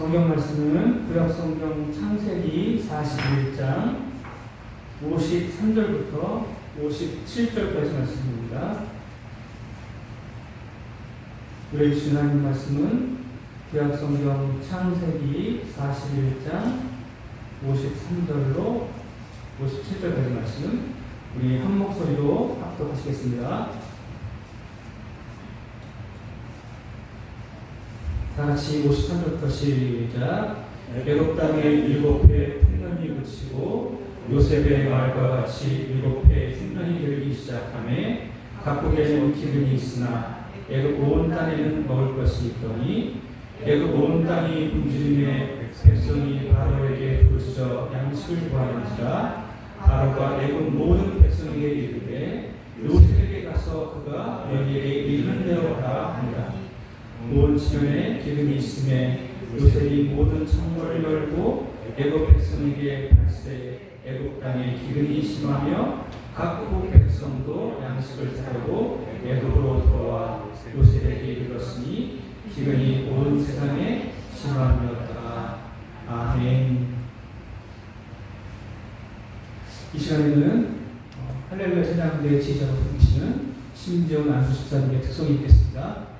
성경 말씀은 구약성경 창세기 41장 53절부터 57절까지 말씀입니다. 우리 주신 하나님 말씀은 구약성경 창세기 41장 53절로 57절까지 말씀, 우리 한 목소리로 합독하시겠습니다. 다같이 53절부터 시작. 애굽 땅에 7해 흉년이 그치고 요셉의 말과 같이 7해 흉년이 들기 시작하매 각국에는 기근이 있으나 애굽 온 땅에는 먹을 것이 있더니 애굽 온 땅이 굶주림에 백성이 바로에게 부르짖어 양식을 구하는지라. 바로가 애굽 모든 백성에게 이르되 요셉에게 가서 그가 너희에게 이르는 대로 하라 하니라. 온 지면에 기근이 있음에 요셉이 모든 창문을 열고 애굽 백성에게 발세 애굽 땅에 기근이 심하며 각국 백성도 양식을 사려고 애굽으로 들어와 요셉에게 이르렀으니 기근이 온 세상에 심함이었다. 아멘. 이 시간에는 할렐루야 찬양대의 지휘자로 부르시는 심지영 안수 집사님의 특송이 있겠습니다.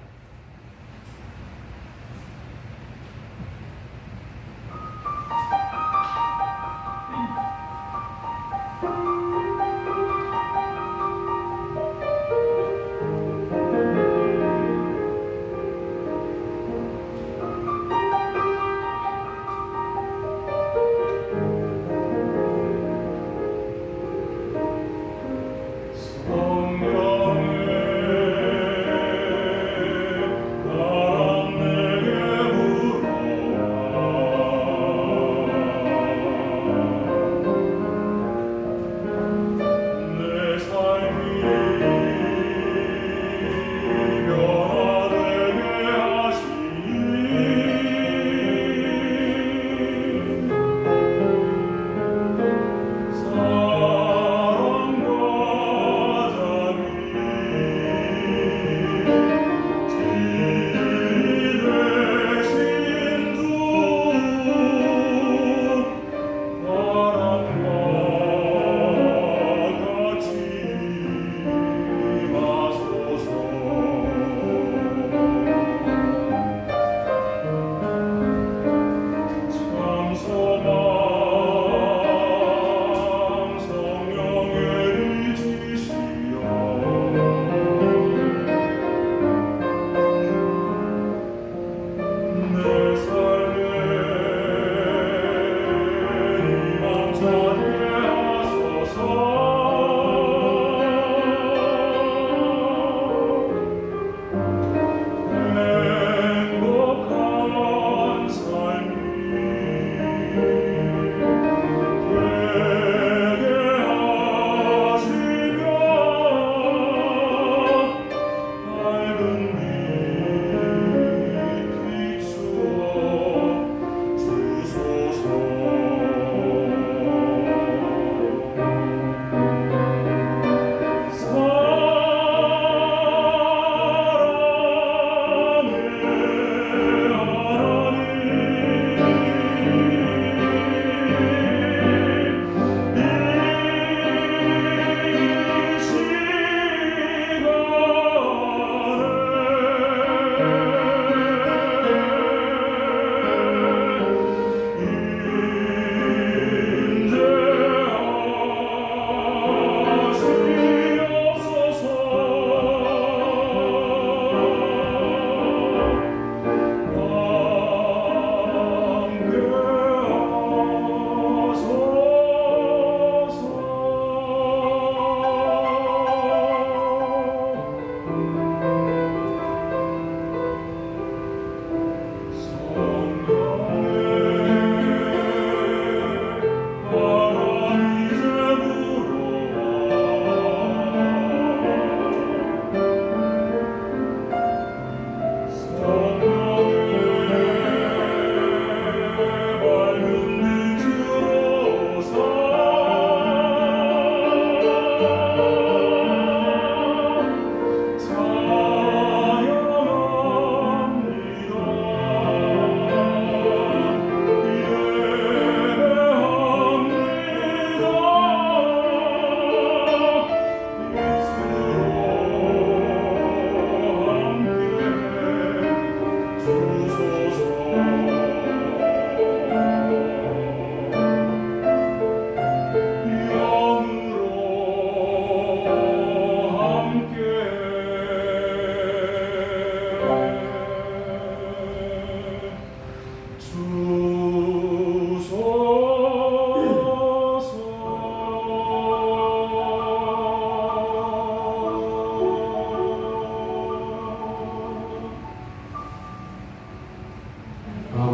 성령을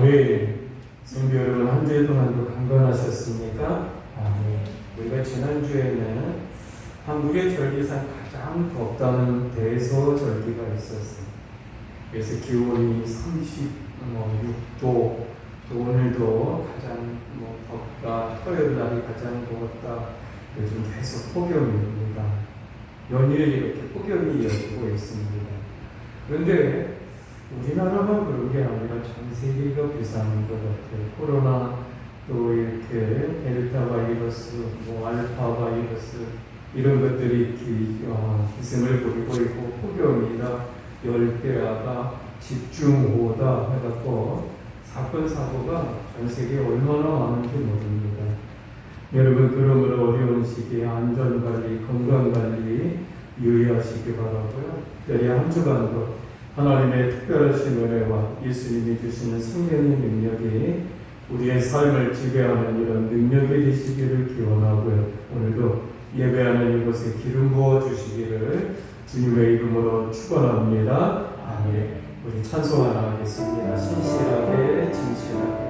아멘. 성도 여러분, 한 주일 동안도 강건하셨습니까? 아멘. 우리가 지난주에는 한국의 절기상 가장 덥다는 대서절기가 있었어요. 그래서 기온이 36도, 또 오늘도 가장 덥다, 토요일 날이 가장 더웠다, 요즘 계속 폭염입니다. 연일 이렇게 폭염이 이어지고 있습니다. 그런데 우리나라만 그런 게 아니라 전 세계가 비슷한 것 같아요. 코로나, 또 이렇게 델타 바이러스, 알파 바이러스, 이런 것들이 기승을 부리고 있고, 폭염이다, 열대야다, 집중호우다 해갖고 사건, 사고가 전 세계에 얼마나 많은지 모릅니다. 여러분, 그러므로 어려운 시기에 안전관리, 건강관리 유의하시기 바라고요. 특별히 한 주간도 하나님의 특별하신 은혜와 예수님이 주시는 성령의 능력이 우리의 삶을 지배하는 이런 능력이 되시기를 기원하고요. 오늘도 예배하는 이곳에 기름 부어 주시기를 주님의 이름으로 축원합니다. 아멘. 우리 찬송 하나 하겠습니다. 신실하게 진실하게.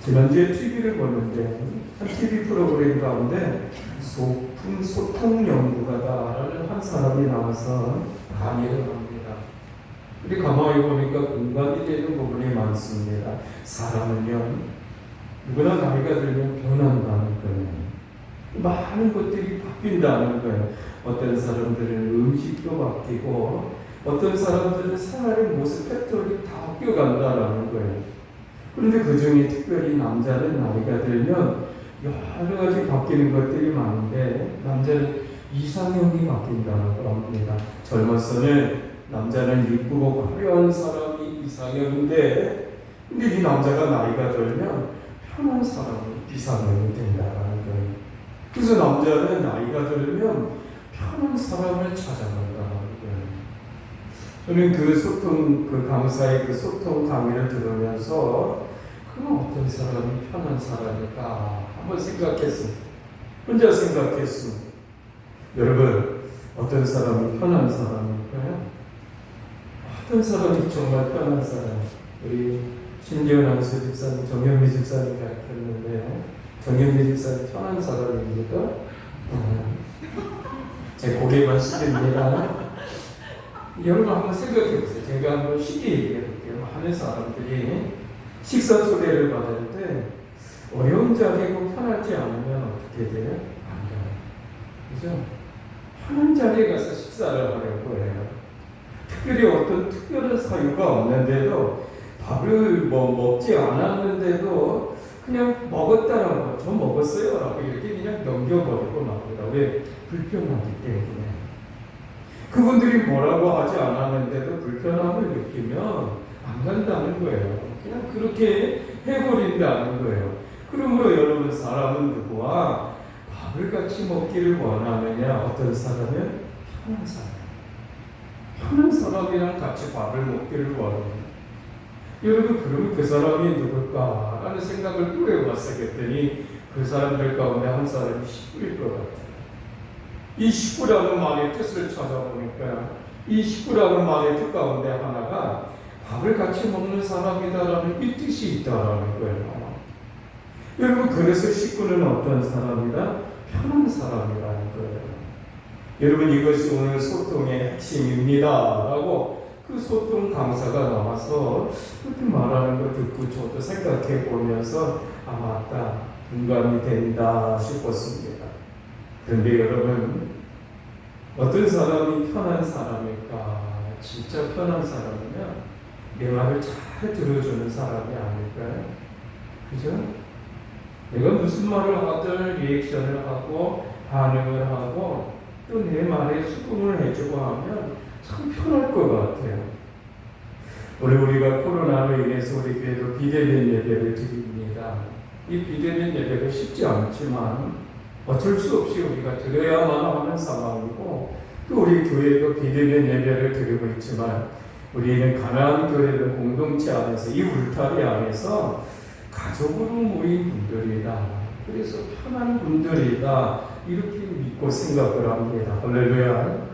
지난주에 TV를 보는데 한 TV 프로그램 가운데 소통 연구가다라는 한 한 사람이 나와서 강의를 합니다. 우리 가만히 보니까 공감이 되는 부분이 많습니다. 사람은요, 누구나 나이가 들면 변한다는 거예요. 많은 것들이 바뀐다는 거예요. 어떤 사람들은 음식도 바뀌고, 어떤 사람들은 생활의 모습 패턴이 다 바뀌어간다는 거예요. 그런데 그 중에 특별히 남자는 나이가 들면 여러 가지 바뀌는 것들이 많은데, 남자는 이상형이 바뀐다고 합니다. 젊어서는 남자는 이쁘고 화려한 사람이 이상형인데, 근데 이 남자가 나이가 들면 편한 사람이 이상형이 된다는 거예요. 그래서 남자는 나이가 들면 편한 사람을 찾아간다는 거예요. 저는 그 강사의 그 소통 강의를 들으면서 그럼 어떤 사람이 편한 사람일까 한번 생각했습니다. 혼자 생각했습니다. 여러분, 어떤 사람이 편한 사람일까요? 어떤 사람이 정말 편한 사람? 우리 신재원 안수 집사님, 정현미 집사님 가르쳤는데, 정현미 집사님 편한 사람입니까? 제 고개만 숙입니다. 여러분 한번 생각해 보세요. 제가 한번 쉽게 얘기해 볼게요. 많은 사람들이 식사 초대를 받을 때 어려운 자리고 편하지 않으면 어떻게 돼요? 안 가요. 그죠? 편한 자리에 가서 식사를 하려고 해요. 특별히 어떤 특별한 사유가 없는데도, 밥을 먹지 않았는데도 그냥 먹었다는 거, 저 먹었어요 라고 이렇게 그냥 넘겨버리고 맙니다. 왜? 불편하기 때문에. 그분들이 뭐라고 하지 않았는데도 불편함을 느끼면 안 간다는 거예요. 그냥 그렇게 해버린다는 거예요. 그러므로 여러분, 사람은 누구와 밥을 같이 먹기를 원하느냐? 어떤 사람은 편한 사람. 편한 사람이랑 같이 밥을 먹기를 원합니다. 여러분, 그러면 그 사람이 누굴까? 라는 생각을 또 해봤어요. 그랬더니 그 사람들 가운데 한 사람이 식구일 것 같아요. 이 식구라는 말의 뜻을 찾아보니까 이 식구라는 말의 뜻 가운데 하나가 밥을 같이 먹는 사람이다라는 이 뜻이 있다라는 거예요. 여러분, 그래서 식구는 어떤 사람이다? 편한 사람이라는 거예요. 여러분, 이것이 오늘 소통의 핵심입니다 라고 그 소통 강사가 나와서 그렇게 말하는 거 듣고 저도 생각해 보면서 맞다, 공감이 된다 싶었습니다. 그런데 여러분, 어떤 사람이 편한 사람일까? 진짜 편한 사람이면 내 말을 잘 들어주는 사람이 아닐까요? 그죠? 내가 무슨 말을 하든 리액션을 하고 반응을 하고 또 내 말에 수긍을 해주고 하면 참 편할 것 같아요. 오늘 우리가 코로나로 인해서 우리 교회도 비대면 예배를 드립니다. 이 비대면 예배가 쉽지 않지만 어쩔 수 없이 우리가 드려야만 하는 상황이고, 또 우리 교회도 비대면 예배를 드리고 있지만 우리는 가나안 교회의 공동체 안에서, 이 울타리 안에서 가족으로 모인 분들이다. 그래서 편한 분들이다. 이렇게 믿고 생각을 합니다. 할렐루야.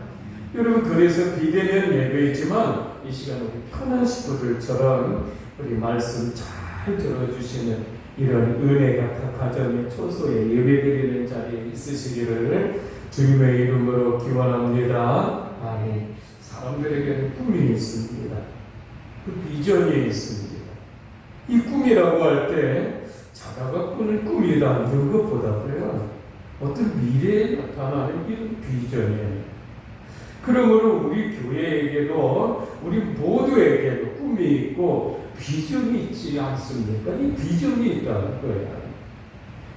여러분, 그래서 비대면 예배이지만 이 시간 우리 편한 식구들처럼 우리 말씀 잘 들어주시는 이런 은혜가 가정의 초소에 예배드리는 자리에 있으시기를 주님의 이름으로 기원합니다. 아멘. 사람들에게는 꿈이 있습니다. 그 비전이 있습니다. 이 꿈이라고 할 때 자다가 꾸는 꿈이다 이런 것보다도요, 어떤 미래에 나타나는 이런 비전이에요. 그러므로 우리 교회에게도, 우리 모두에게도 꿈이 있고 비전이 있지 않습니까? 이 비전이 있다는 거예요.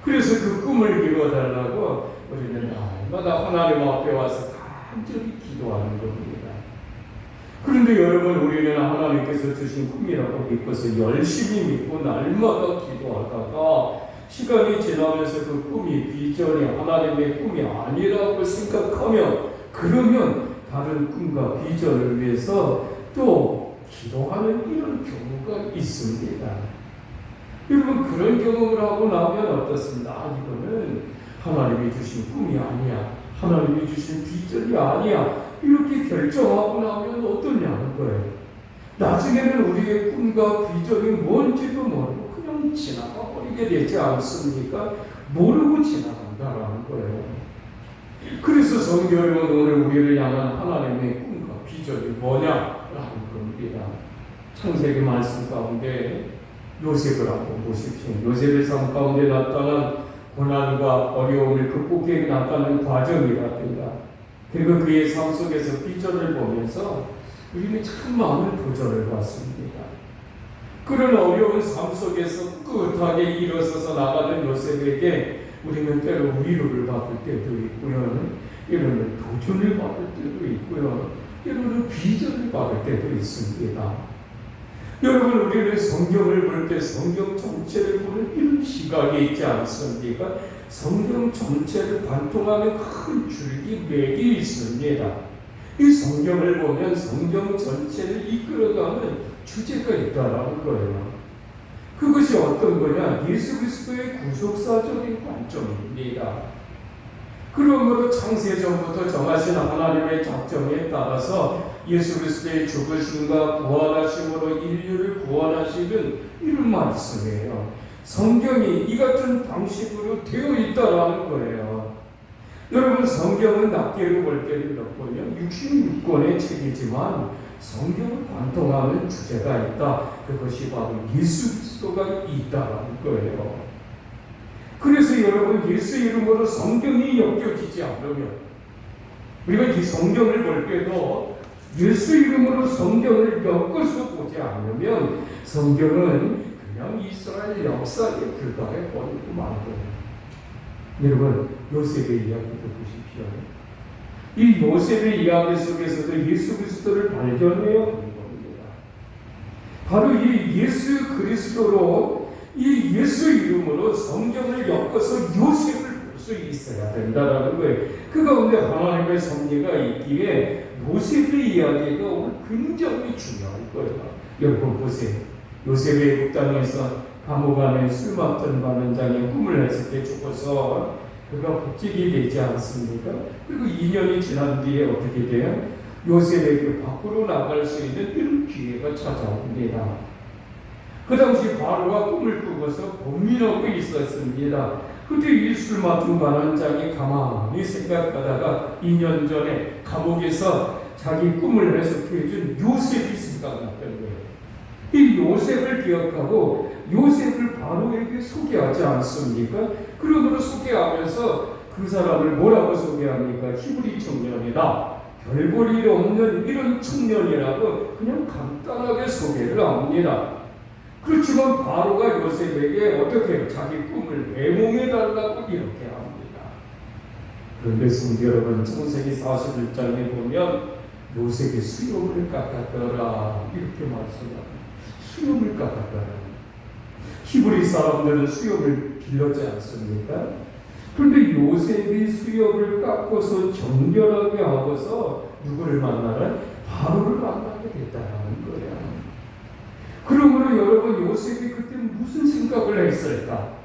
그래서 그 꿈을 이루어달라고 우리는 날마다 하나님 앞에 와서 간절히 기도하는 겁니다. 그런데 여러분, 우리는 하나님께서 주신 꿈이라고 믿고서 열심히 믿고 날마다 기도하다가 시간이 지나면서 그 꿈이, 비전이 하나님의 꿈이 아니라고 생각하면, 그러면 다른 꿈과 비전을 위해서 또 기도하는 이런 경우가 있습니다. 여러분, 그런 경험을 하고 나면 어떻습니까? 이거는 하나님이 주신 꿈이 아니야, 하나님이 주신 비전이 아니야, 이렇게 결정하고 나면 어떠냐는 거예요. 나중에는 우리의 꿈과 비전이 뭔지도 모르고 그냥 지나가 버리게 되지 않습니까? 모르고 지나간다라는 거예요. 그래서 성경은 오늘 우리를 향한 하나님의 꿈과 비전이 뭐냐라는 겁니다. 창세기 말씀 가운데 요셉을 한번 보십시오. 요셉의 삶 가운데 나타난 고난과 어려움을 극복해 나가는 과정이라든가, 그리고 그의 삶 속에서 비전을 보면서 우리는 참 많은 도전을 받습니다. 그런 어려운 삶 속에서 꿋꿋하게 일어서서 나가는 요셉에게 우리는 때로 위로를 받을 때도 있고요, 때로는 도전을 받을 때도 있고요, 때로는 비전을 받을 때도 있습니다. 여러분, 우리는 성경을 볼 때 성경 전체를 보는 이런 시각이 있지 않습니까? 성경 전체를 관통하는 큰 줄기 맥이 있습니다. 이 성경을 보면 성경 전체를 이끌어가는 주제가 있다는 거예요. 그것이 어떤 거냐? 예수 그리스도의 구속사적인 관점입니다. 그러므로 창세전부터 정하신 하나님의 작정에 따라서 예수 그리스도의 죽으심과 부활하심으로 인류를 구원하시는 이런 말씀이에요. 성경이 이 같은 방식으로 되어 있다라는 거예요. 여러분, 성경은 낱개로 볼 때는 몇 권이요? 66권의 책이지만 성경을 관통하는 주제가 있다. 그것이 바로 예수 그리스도가 있다라는 거예요. 그래서 여러분, 예수 이름으로 성경이 엮여지지 않으면, 우리가 이 성경을 볼 때도 예수 이름으로 성경을 엮어서 보지 않으면 성경은 그냥 이스라엘 역사에 불과해 버리고 말고요. 여러분, 요셉의 이야기도 보십시오. 이 요셉의 이야기 속에서도 예수 그리스도를 발견해야 하는 겁니다. 바로 이 예수 그리스도로, 이 예수 이름으로 성경을 엮어서 요셉을 볼 수 있어야 된다는 거예요. 그 가운데 하나님의 섭리가 있기에 요셉의 이야기가 오늘 굉장히 중요할 거예요. 여러분 보세요. 요셉이 애굽 땅에서 감옥 안에 술 맡던 관원장의 꿈을 했을 때 죽어서 그가 복직이 되지 않습니까? 그리고 2년이 지난 뒤에 어떻게 돼요? 요셉에게 밖으로 나갈 수 있는 이런 기회가 찾아옵니다. 그 당시 바로가 꿈을 꾸고서 고민하고 있었습니다. 그때 이 술 맡은 관원장이 가만히 생각하다가 2년 전에 감옥에서 자기 꿈을 해석해준 요셉이 생각났던 거예요. 이 요셉을 기억하고 요셉을 바로에게 소개하지 않습니까? 그러므로 소개하면서 그 사람을 뭐라고 소개합니까? 히브리 청년이다. 별 볼 일 없는 이런 청년이라고 그냥 간단하게 소개를 합니다. 그렇지만 바로가 요셉에게 어떻게 해요? 자기 꿈을 외몽해달라고 이렇게 합니다. 그런데 성도 여러분, 창세기 41장에 보면 요셉이 수염을 깎았더라 이렇게 말씀합니다. 수염을 깎았더라. 히브리 사람들은 수염을 길렀지 않습니까? 그런데 요셉이 수염을 깎고서 정결하게 하고서 누구를 만나라? 바로를 만나게 됐다는 거예요. 그러므로 여러분, 요셉이 그때 무슨 생각을 했을까?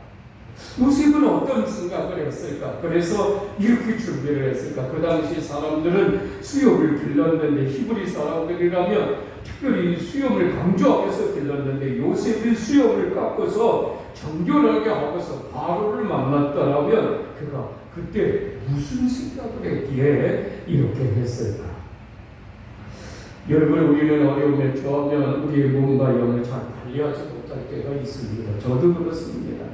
요셉은 어떤 생각을 했을까? 그래서 이렇게 준비를 했을까? 그 당시 사람들은 수염을 길렀는데, 히브리 사람들이라면 특별히 수염을 강조하면서 길렀는데, 요셉이 수염을 깎아서 정결하게 하고서 바로를 만났다라면 그가 그때 무슨 생각을 했기에 이렇게 했을까? 여러분, 우리는 어려움에 처하면 우리의 몸과 영을 잘 관리하지 못할 때가 있습니다. 저도 그렇습니다.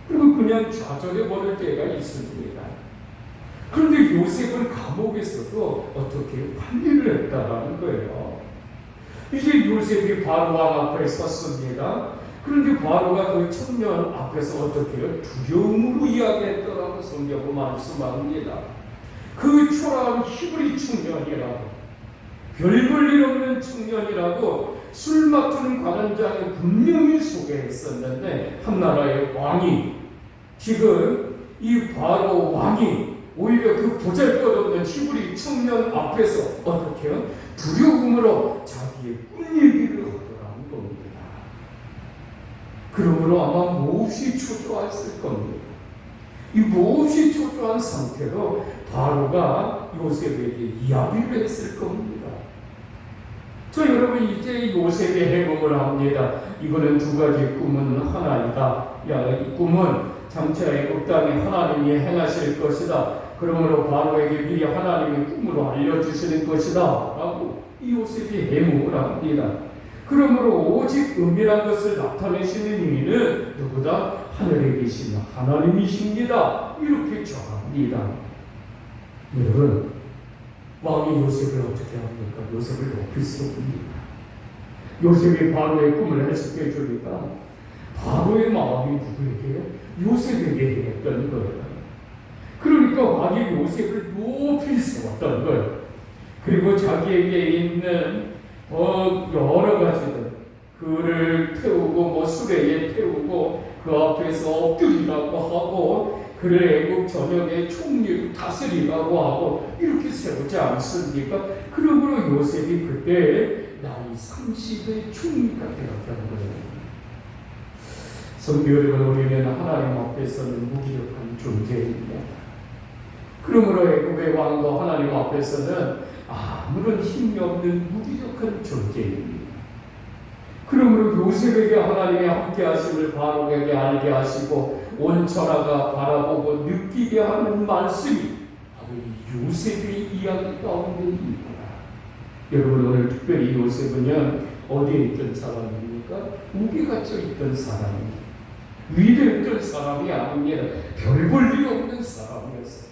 그리고 그냥 좌절해버릴 때가 있습니다. 그런데 요셉은 감옥에서도 어떻게 관리를 했다라는 거예요. 이제 요셉이 바로 왕 앞에 섰습니다. 그런데 바로가 그 청년 앞에서 어떻게 해요? 두려움으로 이야기했더라고 성경은 말씀합니다. 그 초라한 히브리 청년이라고, 별 볼 일 없는 청년이라고 술 맡은 관원장이 분명히 소개했었는데, 한 나라의 왕이, 지금 이 바로 왕이 오히려 그 보잘것없는 히브리 청년 앞에서 어떻게 해요? 두려움으로 자기의 꿈 얘기를 하더라는 겁니다. 그러므로 아마 몹시 초조했을 겁니다. 이 몹시 초조한 상태로 바로가 요셉에게 이야기를 했을 겁니다. 저 여러분, 이제 요셉의 해몽을 합니다. 이거는 두 가지 꿈은 하나이다. 야, 이 꿈은 장차 애굽 땅에 하나님이 행하실 것이다. 그러므로 바로에게 미리 하나님의 꿈으로 알려주시는 것이다 라고 이 요셉이 해묵을 합니다. 그러므로 오직 은밀한 것을 나타내시는 이는 누구다? 하늘에 계신 하나님이십니다. 이렇게 정합니다. 여러분, 왕이 요셉을 어떻게 합니까? 요셉을 높일 수 없습니다. 요셉이 바로의 꿈을 해석해 주니까 바로의 마음이 누구에게? 요셉에게 했던 거예요. 그러니까 왕이 요셉을 높일 수 없던 거예요. 그리고 자기에게 있는 여러 가지들, 그를 태우고 수레에 태우고 그 앞에서 엎드리라고 하고 그를 애국 전역의 총리로 다스리라고 하고 이렇게 세우지 않습니까? 그러므로 요셉이 그때 나이 30의 총리가 되었다는 거예요. 성도 여러분, 우리는 하나님 앞에서는 무기력한 존재입니다. 그러므로 애국의 왕도 하나님 앞에서는 아무런 힘이 없는 무기력한 존재입니다. 그러므로 요셉에게 하나님의 함께 하심을 바로에게 알게 하시고 온 천하가 바라보고 느끼게 하는 말씀이 바로 이 요셉의 이야기 가운데입니다. 여러분, 오늘 특별히 요셉은요 어디에 있던 사람입니까? 옥에 갇혀 있던 사람입니다. 위대했던 사람이 아닙니다. 별 볼 일 없는 사람이었어요.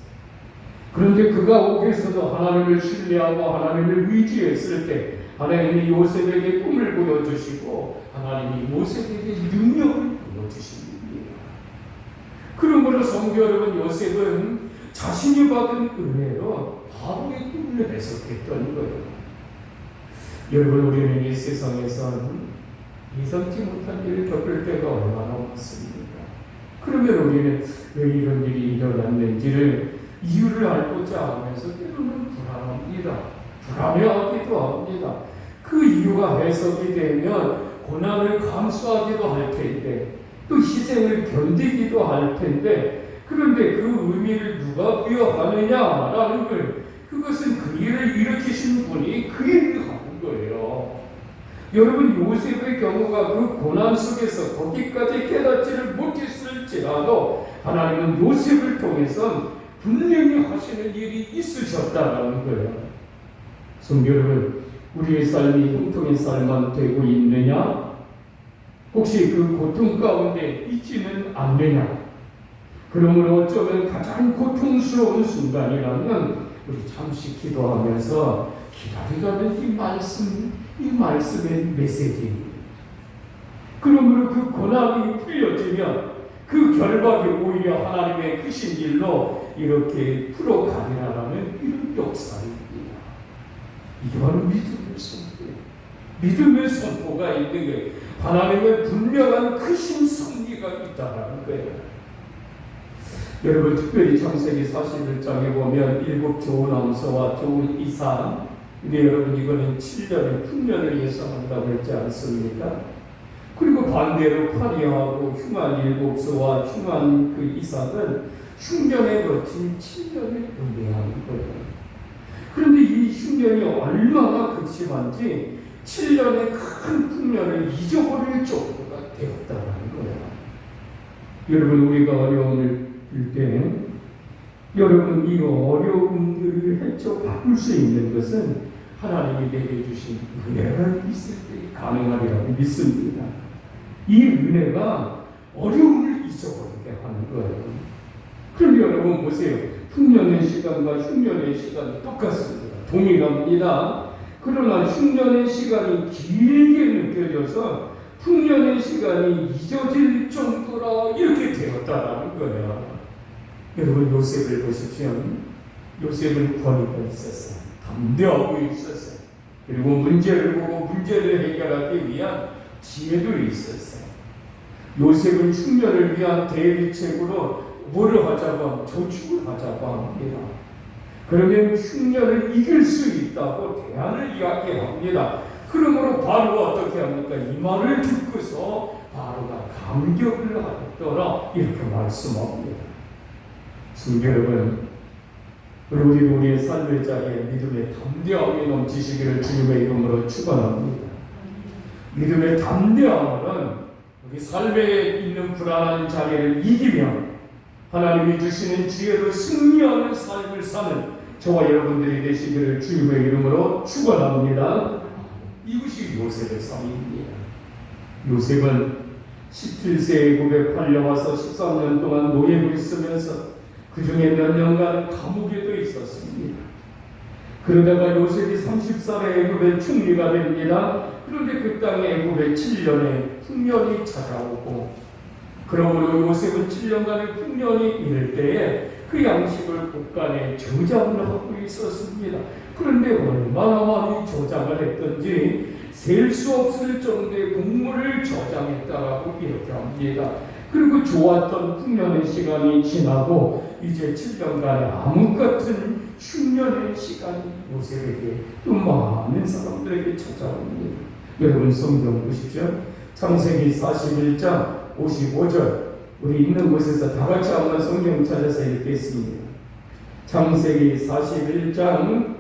그런데 그가 옥에서도 하나님을 신뢰하고 하나님을 의지했을 때 하나님이 요셉에게 꿈을 보여주시고 하나님이 요셉에게 능력을 보여주십니다. 그러므로 성도 여러분, 요셉은 자신이 받은 은혜로 바로의 꿈을 해석했던 거예요. 여러분, 우리는 이 세상에서는 예상치 못한 일을 겪을 때가 얼마나 많습니까? 그러면 우리는 왜 이런 일이 일어났는지를 이유를 알고자 하면서 때로는 불안합니다. 불안해하기도 합니다. 그 이유가 해석이 되면 고난을 감수하기도 할 텐데 또 희생을 견디기도 할 텐데 그런데 그 의미를 누가 부여하느냐라는 걸 그것은 그 일을 일으키신 분이 그 일을 하는 거예요. 여러분, 요셉의 경우가 그 고난 속에서 거기까지 깨닫지를 못했을지라도 하나님은 요셉을 통해서 분명히 하시는 일이 있으셨다는 거예요. 성도 여러분, 우리의 삶이 형통의 삶만 되고 있느냐? 혹시 그 고통 가운데 있지는 않느냐? 그러므로 어쩌면 가장 고통스러운 순간이라면 우리 잠시 기도하면서 기다리라는 이 말씀의 메시지입니다. 그러므로 그 고난이 풀려지면 그 결박이 오히려 하나님의 크신 일로 이렇게 풀어가리라는 이런 역사입니다. 이게 바로 믿음의 선포예요. 믿음의 선포가 있는 거예요. 하나님의 분명한 크신 섭리가 있다는 거예요. 여러분, 특별히 창세기 41장에 보면 7 좋은 암소와 좋은 이삭, 근데 여러분 이거는 7년의 풍년을 예상한다고 했지 않습니까? 그리고 반대로 파리하고 흉한 7소와 흉한 그 이삭은 흉년에 거친 7년을 의미하는 거예요. 그런데 이 흉년이 얼마나 극심한지 7년의 큰 풍년을 잊어버릴 정도가 되었다는 거예요. 여러분, 우리가 어려움을 들 때 여러분 이 어려움들을 헤쳐 바꿀 수 있는 것은 하나님이 내게 주신 은혜가 있을 때 가능하리라고 믿습니다. 이 은혜가 어려움을 잊어버리게 하는 거예요. 그런데 여러분 보세요. 풍년의 시간과 흉년의 시간이 똑같습니다. 동일합니다. 그러나 흉년의 시간이 길게 느껴져서 풍년의 시간이 잊어질 정도라 이렇게 되었다라는 거예요. 여러분, 요셉을 보십시오. 요셉은 권위가 있었어요. 담대하고 있었어요. 그리고 문제를 보고 문제를 해결하기 위한 지혜도 있었어요. 요셉은 흉년을 위한 대비책으로 뭐를 하자고 하면 저축을 하자고 합니다. 그러면 흉년을 이길 수 있다고 대안을 이야기합니다. 그러므로 바로가 어떻게 합니까? 이 말을 듣고서 바로가 감격을 하였더라 이렇게 말씀합니다. 성도 여러분, 우리도 우리의 삶의 자리에 믿음의 담대함이 넘치시기를 주님의 이름으로 축원합니다. 믿음의 담대함은 우리 삶에 있는 불안한 자리를 이기며 하나님이 주시는 지혜로 승리하는 삶을 사는 저와 여러분들이 되시기를 주님의 이름으로 축원합니다. 이것이 요셉의 삶입니다. 요셉은 17세에 애굽에 팔려와서 13년 동안 노예로 있으면서 그 중에 몇 년간 감옥에도 있었습니다. 그러다가 요셉이 30살에 애굽의 총리가 됩니다. 그런데 그 땅에 애굽에 7년의 풍년이 찾아오고, 그러므로 요셉은 7년간의 풍년이 이를 때에 그 양식을 곳간에 저장을 하고 있었습니다. 그런데 얼마나 많이 저장을 했던지 셀 수 없을 정도의 곡물을 저장했다라고 이렇게 합니다. 그리고 좋았던 풍년의 시간이 지나고 이제 7년간의 암흑 같은 흉년의 시간이 요셉에게 또 많은 사람들에게 찾아옵니다. 여러분 성경 보십시오. 창세기 41장 55절, 우리 있는 곳에서 다 같이 한번 성경 찾아서 읽겠습니다. 창세기 41장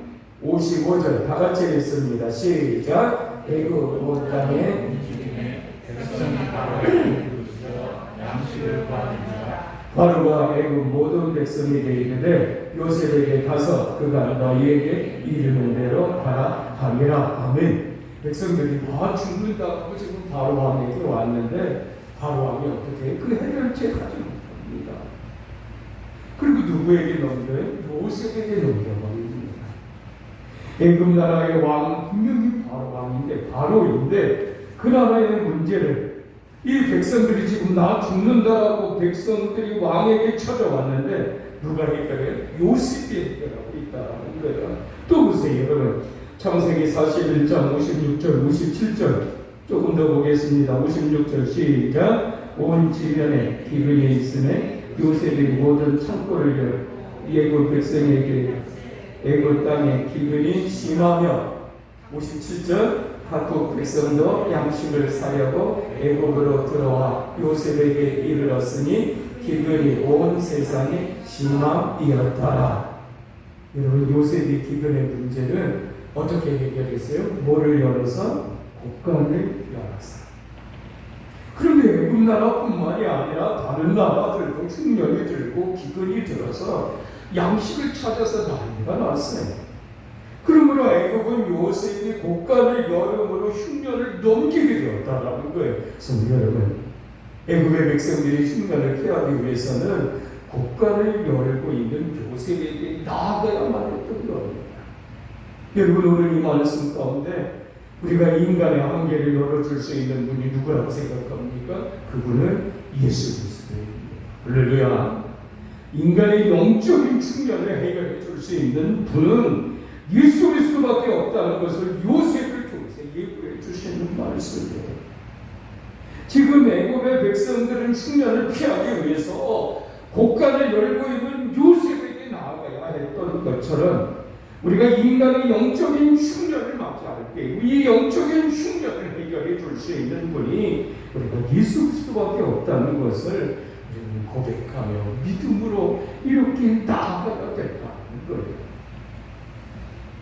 55절 다 같이 읽습니다. 시작. 애굽 온 땅에 백성이 양식을 구하니라. 바로가 애굽 모든 백성에게 이르되 요셉에게 가서 그가 너희에게 이르는 대로 하라 하니라. 아멘. 백성들이 죽는다고 지금 바로 왕에게 왔는데 바로 왕이 어떻게 그 해결책 하지 못합니다. 그리고 누구에게 넘겨요? 요셉에게 넘겨버립니다. 애굽 나라의 왕은 분명히 바로 왕인데 바로인데 그 나라의 문제를 이 백성들이 지금 나 죽는다라고 백성들이 왕에게 찾아왔는데 누가 해결해요? 요셉이 해결하고 있다라는 거예요. 또 보세요 여러분. 창세기 41장 56절 57절 조금 더 보겠습니다. 56절 시작. 온 지면에 기근이 있음에 요셉이 모든 창고를 열 애굽 백성에게 애굽 땅에 기근이 심하며 57절 각국 백성도 양식을 사려고 애굽으로 들어와 요셉에게 이르렀으니 기근이 온 세상에 심함이었더라. 여러분 요셉이 기근의 문제를 어떻게 해결했어요? 뭐를 열어서? 곡간을 열었어요. 그런데 애굽 나라뿐만이 아니라 다른 나라들도 흉년이 들고 기근이 들어서 양식을 찾아서 난리가 났어요. 그러므로 애굽은 요셉이 곡간을 열음으로 흉년을 넘기게 되었다라는 거예요. 성도 여러분, 애굽의 백성들이 흉년을 피하기 위해서는 곡간을 열고 있는 요셉에게 나아가야만 했던 겁니다. 여러분 오늘 이 말씀 가운데 우리가 인간의 한계를 열어줄 수 있는 분이 누구라고 생각합니까? 그분은 예수 그리스도입니다. 할렐루야. 인간의 영적인 충격을 해결해 줄 수 있는 분은 예수 그리스도밖에 없다는 것을 요셉을 통해서 예고해 주시는 말씀이에요. 지금 애굽의 백성들은 흉년을 피하기 위해서 곡간을 열고 있는 요셉에게 나아가야 했던 것처럼 우리가 인간의 영적인 흉년을 맞이할 때 이 영적인 흉년을 해결해 줄 수 있는 분이 우리가 예수 그리스도밖에 없다는 것을 우리는 고백하며 믿음으로 이렇게 나아가야 된다는 거예요.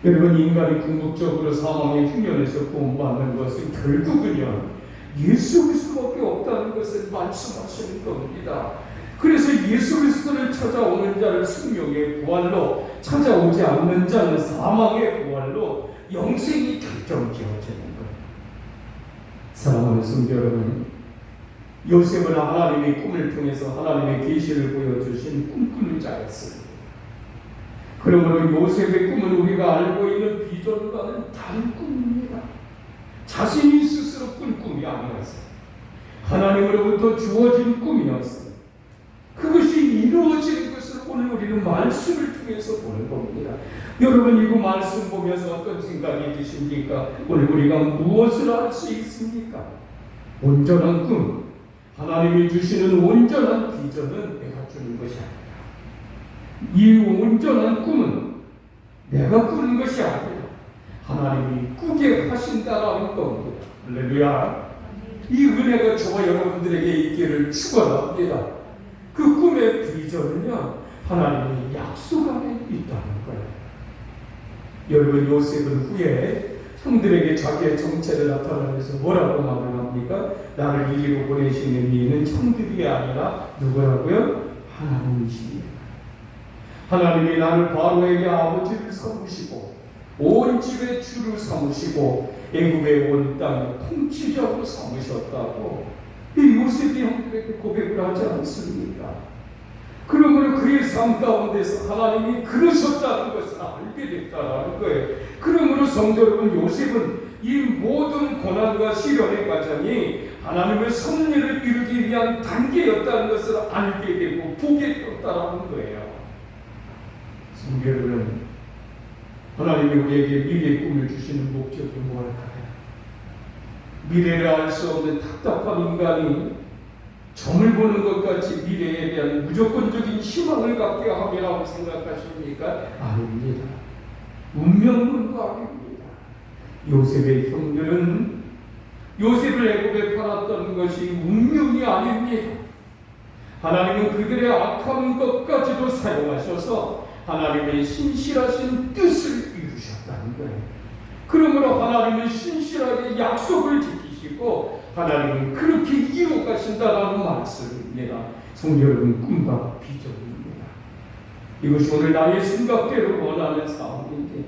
여러분 인간이 궁극적으로 사망의 흉년에서 구원받는 것은 결국은요 예수 그리스도밖에 없다는 것을 말씀하시는 겁니다. 그래서 예수 그리스도를 찾아오는 자를 생명의 부활로, 찾아오지 않는 자는 사망의 부활로 영생이 결정지어지는 거예요. 사랑하는 성도 여러분, 요셉은 하나님의 꿈을 통해서 하나님의 계시를 보여주신 꿈꾸는 자였습니다. 그러므로 요셉의 꿈은 우리가 알고 있는 비전과는 다른 꿈입니다. 자신이 스스로 꾼 꿈이 아니었어요. 하나님으로부터 주어진 꿈이었어요. 그것이 이루어지는 것을 오늘 우리는 말씀을 통해서 보는 겁니다. 여러분 이거 말씀 보면서 어떤 생각이 드십니까? 오늘 우리가 무엇을 할 수 있습니까? 온전한 꿈, 하나님이 주시는 온전한 비전은 내가 주는 것이 아니라 이 온전한 꿈은 내가 꾸는 것이 아니라 하나님이 꾸게 하신다라는 겁니다. 할렐루야. 이 은혜가 저와 여러분들에게 있기를 축원합니다. 그 꿈의 비전은요 하나님의 약속 안에 있다는 거예요. 여러분 요셉은 후에 형들에게 자기의 정체를 나타내면서 뭐라고 말을 합니까? 나를 이리로 보내시는 이는 형들이 아니라 누구라고요? 하나님이십니다. 하나님이 나를 바로에게 아버지를 삼으시고 온 집의 주를 삼으시고 애굽의 온 땅의 통치자로 삼으셨다고 이 요셉이 형들에게 고백을 하지 않습니까? 그러므로 그의 삶 가운데서 하나님이 그러셨다는 것을 알게 됐다는 거예요. 그러므로 성도 여러분, 요셉은 이 모든 고난과 시련의 과정이 하나님의 섭리를 이루기 위한 단계였다는 것을 알게 되고 보게 되었다는 거예요. 성도 여러분, 하나님이 우리에게 미래의 꿈을 주시는 목적이 무엇일까요? 미래를 알 수 없는 답답한 인간이 점을 보는 것 같이 미래에 대한 무조건적인 희망을 갖게 함이라고 생각하십니까? 아닙니다. 운명론도 아닙니다. 요셉의 형들은 요셉을 애굽에 팔았던 것이 운명이 아닙니다. 하나님은 그들의 악한 것까지도 사용하셔서 하나님의 신실하신 뜻을 이루셨다는 거예요. 그러므로 하나님은 신실하게 약속을 지키시고 하나님은 그렇게 이루 가신다라는 말씀입니다. 성도 여러분, 꿈과 비전입니다. 이것이 오늘 나의 생각대로 원하는 삶인지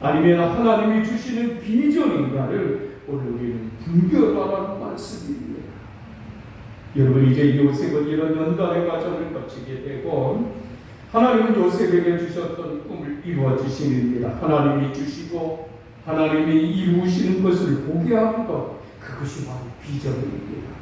아니면 하나님이 주시는 비전인가를 오늘 우리는 분별하라는 말씀입니다. 여러분, 이제 요셉은 이런 연단의 과정을 거치게 되고 하나님은 요셉에게 주셨던 꿈을 이루어 주십니다. 하나님이 주시고 하나님이 이루시는 것을 보게 하는 것, 그것이 바로 비전입니다.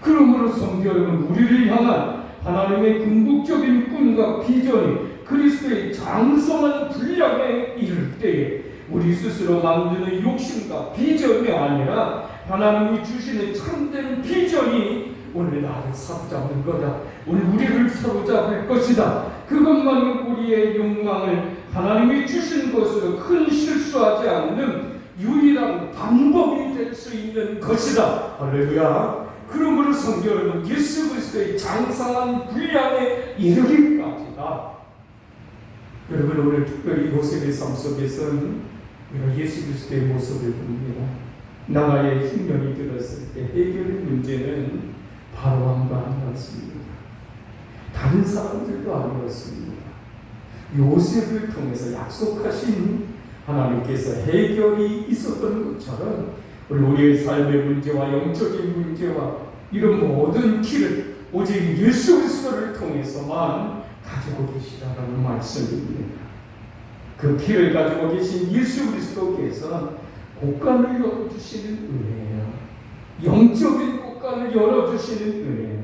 그러므로 성도 여러분, 우리를 향한 하나님의 궁극적인 꿈과 비전이 그리스도의 장성한 분량에 이를 때에 우리 스스로 만드는 욕심과 비전이 아니라 하나님이 주시는 참된 비전이 오늘 나를 사로잡는 거다. 오늘 우리를 사로잡을 것이다. 그것만이 우리의 욕망을 하나님이 주신 것으로 큰 실수하지 않는 유일한 방법이 될 수 있는 것이다. 할렐루야. 그러므로 성도 여러분, 예수 그리스도의 장성한 분량에 이르기까지다. 여러분, 오늘 특별히 요셉의 삶 속에서는 우리가 예수 그리스도의 모습을 봅니다. 나라의 흉년이 들었을 때 해결의 문제는 바로왕과 아니었습니다. 다른 사람들도 아니었습니다. 요셉을 통해서 약속하신 하나님께서 해결이 있었던 것처럼 우리의 삶의 문제와 영적인 문제와 이런 모든 길을 오직 예수 그리스도를 통해서만 가지고 계시다라는 말씀입니다. 그 길을 가지고 계신 예수 그리스도께서 곳간을 열어주시는 은혜예요. 영적인 곳간을 열어주시는 은혜예요.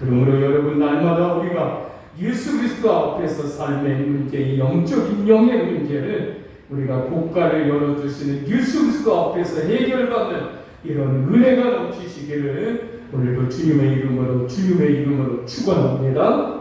그러므로 여러분, 날마다 우리가 예수 그리스도 앞에서 삶의 문제, 영적인 영의 문제를 우리가 곳간을 열어주시는 예수 그리스도 앞에서 해결받는 이런 은혜가 넘치시기를 오늘도 주님의 이름으로 축원합니다.